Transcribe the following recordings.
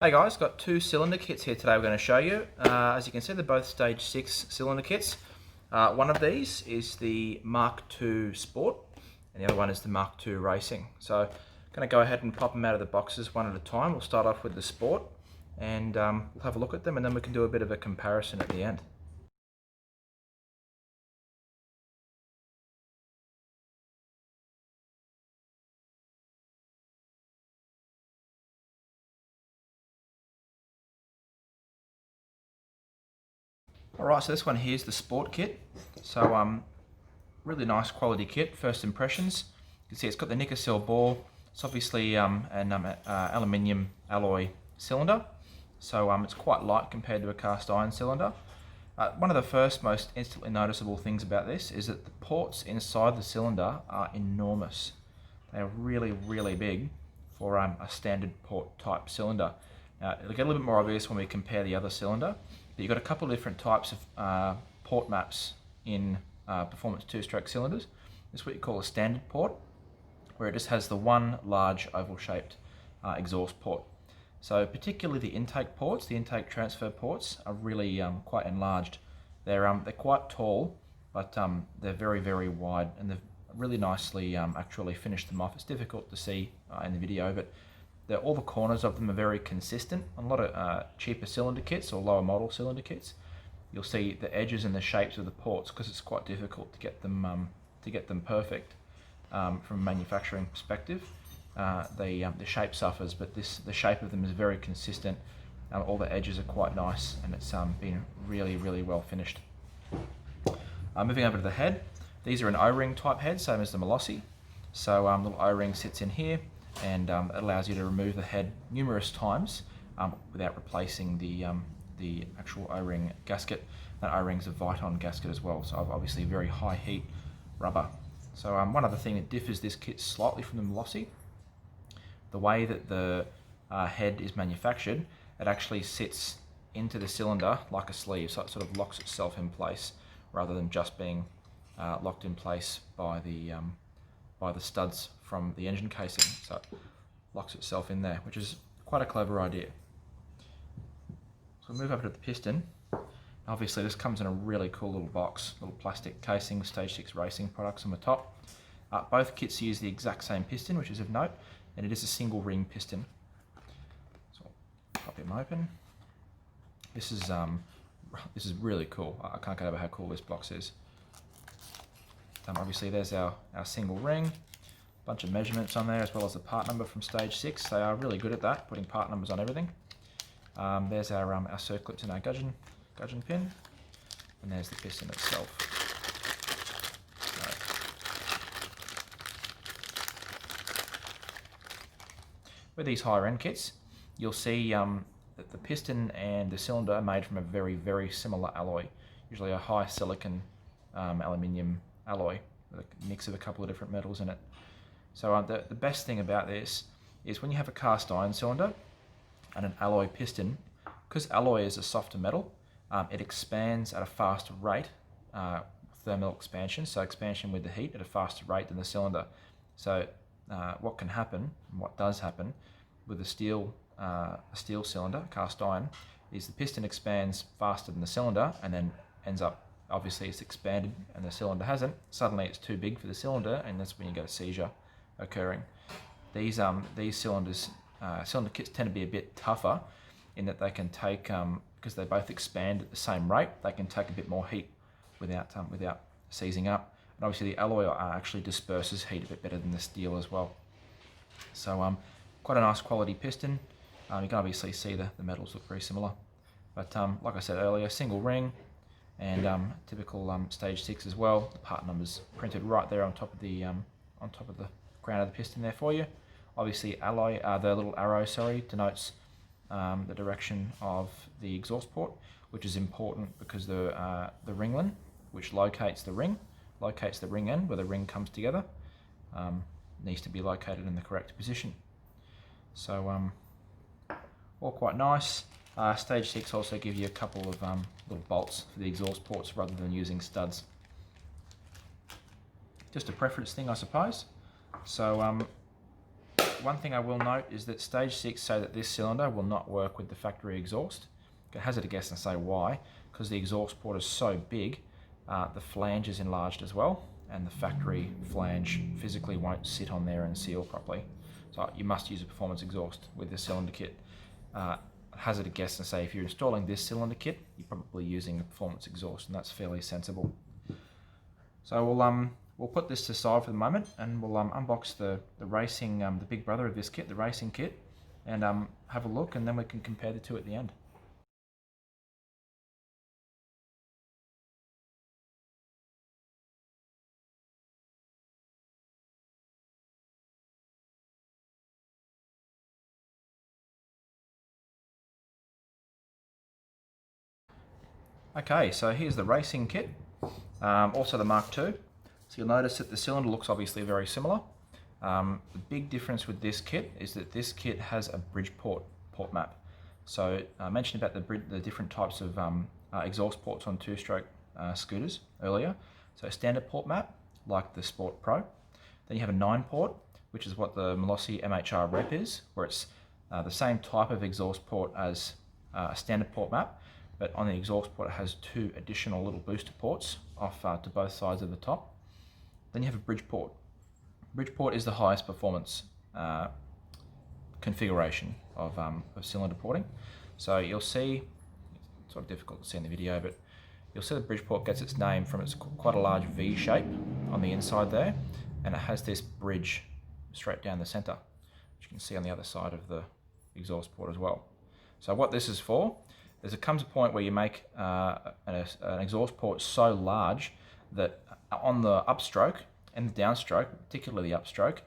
Hey guys, got two cylinder kits here today we're going to show you. As you can see, they're both stage 6 cylinder kits. One of these is the Mark II Sport and the other one is the Mark II Racing. So I'm going to go ahead and pop them out of the boxes one at a time. We'll start off with the Sport and we'll have a look at them and then we can do a bit of a comparison at the end. Alright, so this one here is the Sport kit. So really nice quality kit, first impressions. You can see it's got the Nicocell bore. It's obviously an aluminium alloy cylinder, so it's quite light compared to a cast iron cylinder. One of the first most instantly noticeable things about this is that the ports inside the cylinder are enormous. They are really, really big for a standard port type cylinder. Now, it'll get a little bit more obvious when we compare the other cylinder, but you've got a couple of different types of port maps in performance two-stroke cylinders. This is what you call a standard port, where it just has the one large oval-shaped exhaust port. So particularly the intake ports, the intake transfer ports, are really quite enlarged. They're quite tall, but they're very, very wide, and they've really nicely actually finished them off. It's difficult to see in the video, but all the corners of them are very consistent. On a lot of cheaper cylinder kits or lower model cylinder kits, you'll see the edges and the shapes of the ports, because it's quite difficult to get them perfect from a manufacturing perspective. The shape suffers, but the shape of them is very consistent. All the edges are quite nice, and it's been really, really well finished. Moving over to the head, these are an O-ring type head, same as the Molossi. So little O-ring sits in here, and it allows you to remove the head numerous times without replacing the actual O-ring gasket. That O-ring's a Viton gasket as well, so obviously very high heat rubber. So one other thing that differs this kit slightly from the Molossi, the way that the head is manufactured, it actually sits into the cylinder like a sleeve, so it sort of locks itself in place rather than just being locked in place by the studs from the engine casing. So it locks itself in there, which is quite a clever idea. So we'll move over to the piston. Obviously this comes in a really cool little box, little plastic casing, stage 6 racing products on the top. Both kits use the exact same piston, which is of note, and it is a single ring piston. So I'll pop him open. This is really cool. I can't get over how cool this box is. Obviously there's our single ring, a bunch of measurements on there as well as the part number from stage 6. They are really good at that, putting part numbers on everything. There's our circlips and our gudgeon pin, and there's the piston itself. With these higher end kits, you'll see that the piston and the cylinder are made from a very, very similar alloy, usually a high silicon aluminium alloy with a mix of a couple of different metals in it. So the best thing about this is when you have a cast iron cylinder and an alloy piston, because alloy is a softer metal, it expands at a faster rate, thermal expansion, so expansion with the heat at a faster rate than the cylinder. So what can happen, and what does happen with a steel cylinder, cast iron, is the piston expands faster than the cylinder and then ends up, obviously it's expanded and the cylinder hasn't. Suddenly it's too big for the cylinder, and that's when you get a seizure occurring. These cylinder kits tend to be a bit tougher in that they can take, because they both expand at the same rate, they can take a bit more heat without seizing up. And obviously the alloy actually disperses heat a bit better than the steel as well. So quite a nice quality piston. You can obviously see the metals look very similar. But like I said earlier, single ring, and typical stage 6 as well. The part numbers printed right there on top of the crown of the piston there for you. Obviously the little arrow denotes the direction of the exhaust port, which is important because the ringlan, which locates the ring end where the ring comes together, needs to be located in the correct position. So all quite nice. Stage 6 also gives you a couple of little bolts for the exhaust ports rather than using studs. Just a preference thing, I suppose. So one thing I will note is that stage 6 say that this cylinder will not work with the factory exhaust. I can hazard a guess and say why. Because the exhaust port is so big, the flange is enlarged as well, and the factory flange physically won't sit on there and seal properly. So you must use a performance exhaust with this cylinder kit. Hazard a guess and say if you're installing this cylinder kit, you're probably using a performance exhaust, and that's fairly sensible. So we'll put this to the side for the moment, and we'll unbox the racing, the big brother of this kit, the racing kit, and have a look, and then we can compare the two at the end. Okay, so here's the racing kit, also the Mark II. So you'll notice that the cylinder looks obviously very similar. The big difference with this kit is that this kit has a Bridgeport port map. So I mentioned about the different types of exhaust ports on two-stroke scooters earlier. So a standard port map, like the Sport Pro. Then you have a 9-port, which is what the Malossi MHR Rep is, where it's the same type of exhaust port as a standard port map, but on the exhaust port it has 2 additional little booster ports off to both sides of the top. Then you have a Bridgeport. Bridgeport is the highest performance configuration of cylinder porting. So you'll see, it's sort of difficult to see in the video, but you'll see the Bridgeport gets its name from its quite a large V shape on the inside there, and it has this bridge straight down the center, which you can see on the other side of the exhaust port as well. So what this is for, is there comes a point where you make an exhaust port so large that on the upstroke and the downstroke, particularly the upstroke,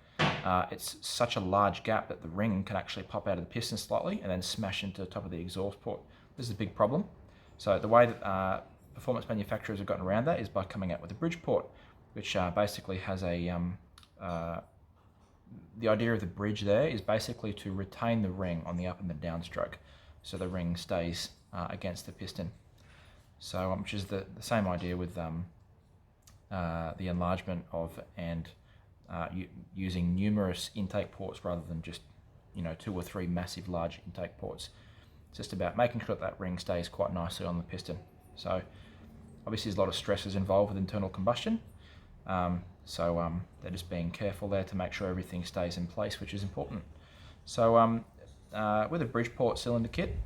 it's such a large gap that the ring can actually pop out of the piston slightly and then smash into the top of the exhaust port. This is a big problem. So the way that performance manufacturers have gotten around that is by coming out with a Bridgeport, which basically has a the idea of the bridge there is basically to retain the ring on the up and the downstroke, so the ring stays against the piston. So which is the same idea with the enlargement of and using numerous intake ports rather than just 2 or 3 massive large intake ports. It's just about making sure that ring stays quite nicely on the piston. So obviously there's a lot of stresses involved with internal combustion. So they're just being careful there to make sure everything stays in place, which is important. So with a Bridgeport cylinder kit,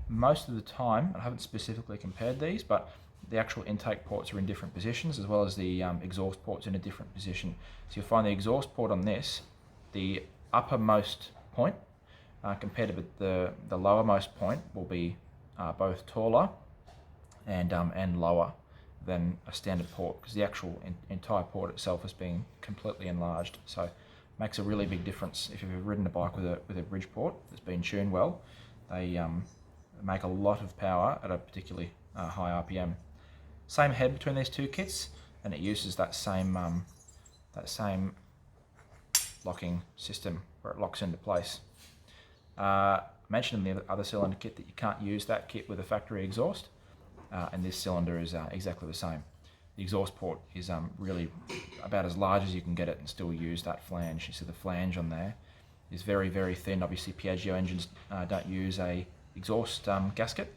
most of the time, I haven't specifically compared these, but the actual intake ports are in different positions, as well as the exhaust ports in a different position. So you'll find the exhaust port on this, the uppermost point compared to the lowermost point will be both taller and lower than a standard port, because the actual entire port itself is being completely enlarged. So it makes a really big difference. If you've ever ridden a bike with a Bridgeport that's been tuned well, they make a lot of power at a particularly high RPM. Same head between these two kits, and it uses that same locking system where it locks into place. I mentioned in the other cylinder kit that you can't use that kit with a factory exhaust, and this cylinder is exactly the same. The exhaust port is really about as large as you can get it and still use that flange. You see the flange on there is very, very thin. Obviously Piaggio engines don't use a exhaust gasket,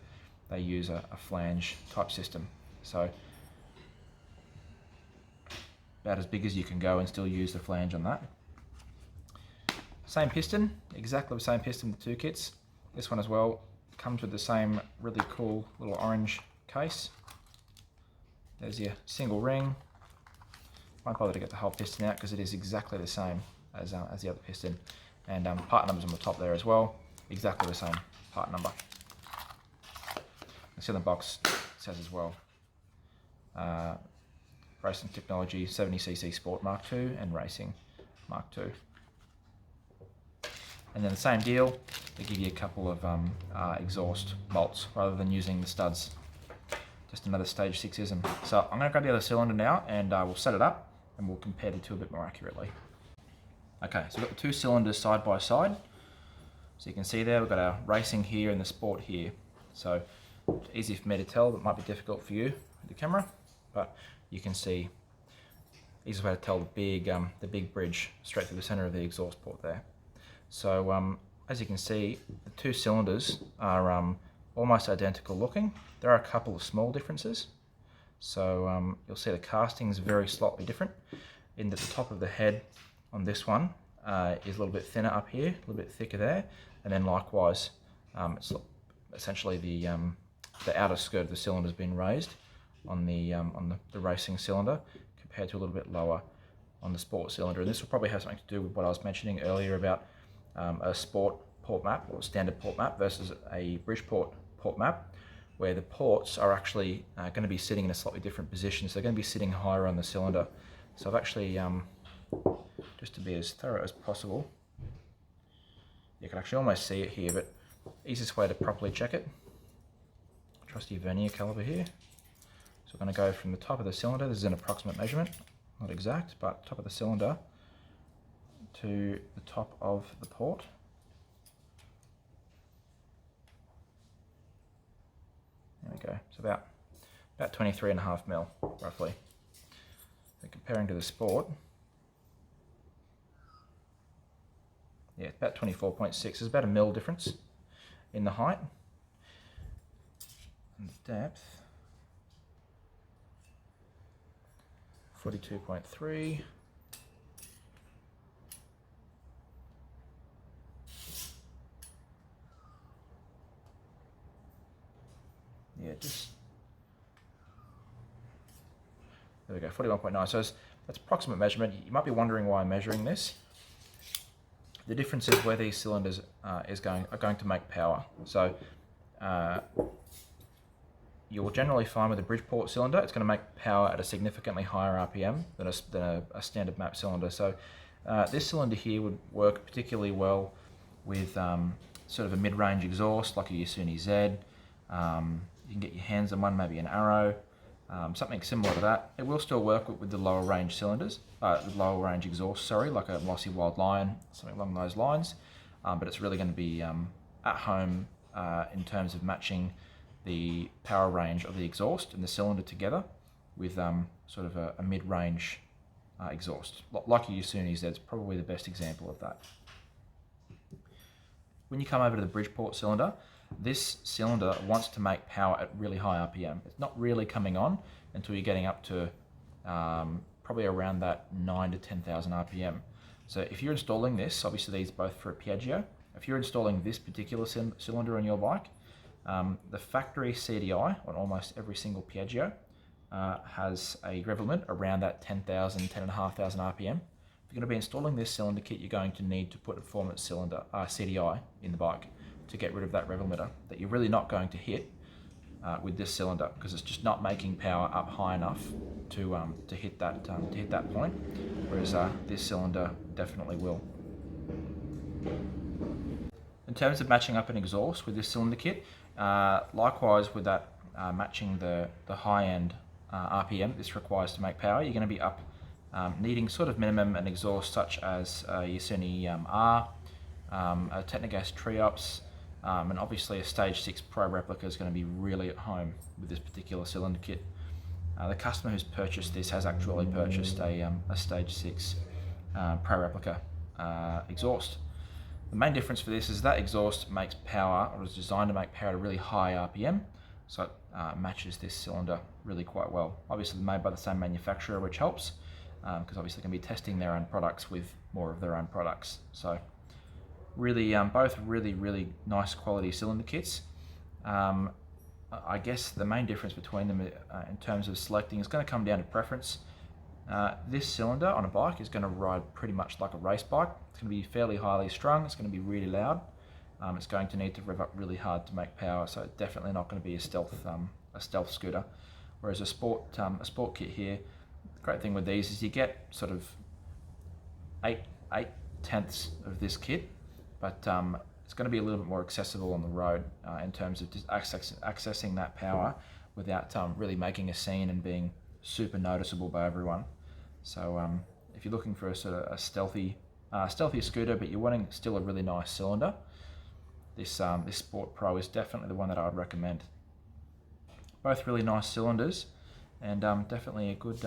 they use a flange type system. So about as big as you can go and still use the flange on that. Same piston, exactly the same piston with the two kits. This one as well comes with the same really cool little orange case. There's your single ring. Won't bother to get the whole piston out because it is exactly the same as the other piston. And part numbers on the top there as well, exactly the same part number. The cylinder box says as well, Racing Technology 70cc Sport Mark II and Racing Mark II. And then the same deal, they give you a couple of exhaust bolts rather than using the studs. Just another stage 6ism. So I'm going to grab the other cylinder now and we'll set it up and we'll compare the two a bit more accurately. Okay, so we've got the two cylinders side by side. So you can see there we've got our racing here and the sport here. So it's easy for me to tell, but it might be difficult for you with the camera, but you can see easiest way to tell the big bridge straight through the center of the exhaust port there. So as you can see, the two cylinders are almost identical looking. There are a couple of small differences. So you'll see the casting is very slightly different in that the top of the head on this one is a little bit thinner up here, a little bit thicker there, and then likewise it's essentially the outer skirt of the cylinder has been raised on the racing cylinder compared to a little bit lower on the sport cylinder. And this will probably have something to do with what I was mentioning earlier about a sport port map or standard port map versus a Bridgeport port map, where the ports are actually going to be sitting in a slightly different position. So they're going to be sitting higher on the cylinder. So I've actually, just to be as thorough as possible, you can actually almost see it here, but easiest way to properly check it, trusty vernier caliper here. So we're going to go from the top of the cylinder, this is an approximate measurement, not exact, but top of the cylinder to the top of the port. There we go, it's about 23.5 mil, roughly. So comparing to the Sport, yeah, about 24.6. There's about a mil difference in the height. And the depth, 42.3. Yeah, just there we go, 41.9. So that's approximate measurement. You might be wondering why I'm measuring this. The difference is where these cylinders are going to make power. So you'll generally find with a Bridgeport cylinder, it's going to make power at a significantly higher RPM than a standard map cylinder. So this cylinder here would work particularly well with sort of a mid-range exhaust like a Yasuni Z. You can get your hands on one, maybe an Arrow, something similar to that. It will still work with the lower range cylinders, lower range exhaust, sorry, like a Lossy Wild Lion, something along those lines. But it's really going to be at home in terms of matching the power range of the exhaust and the cylinder together with sort of a mid-range exhaust. Like a Yasuni Z is probably the best example of that. When you come over to the Bridgeport cylinder, this cylinder wants to make power at really high RPM. It's not really coming on until you're getting up to probably around that 9,000 to 10,000 RPM. So if you're installing this, obviously these are both for a Piaggio, if you're installing this particular cylinder on your bike, the factory CDI on almost every single Piaggio has a rev limit around that 10,000, 10,500 RPM. If you're going to be installing this cylinder kit, you're going to need to put a performance cylinder CDI in the bike to get rid of that rev limiter that you're really not going to hit with this cylinder, because it's just not making power up high enough to hit that point, whereas this cylinder definitely will. In terms of matching up an exhaust with this cylinder kit, likewise with that matching the high-end RPM this requires to make power, you're going to be up needing sort of minimum an exhaust such as a Yasuni R, a Technogas Triops, and obviously a Stage 6 Pro replica is going to be really at home with this particular cylinder kit. The customer who's purchased this has actually purchased a Stage 6 Pro replica exhaust. The main difference for this is that exhaust makes power, or is designed to make power at a really high RPM, so it matches this cylinder really quite well. Obviously made by the same manufacturer, which helps, because obviously they can be testing their own products with more of their own products. So really, both really nice quality cylinder kits. I guess the main difference between them in terms of selecting is going to come down to preference. This cylinder on a bike is going to ride pretty much like a race bike. It's going to be fairly highly strung, it's going to be really loud. It's going to need to rev up really hard to make power, so it's definitely not going to be a stealth scooter. Whereas a sport kit here, the great thing with these is you get sort of 8/10 of this kit, but it's going to be a little bit more accessible on the road in terms of just accessing that power without really making a scene and being super noticeable by everyone. So if you're looking for a sort of a stealthy scooter, but you're wanting still a really nice cylinder, this Sport Pro is definitely the one that I would recommend. Both really nice cylinders, and definitely a good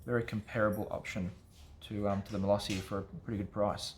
very comparable option to the Molossi for a pretty good price.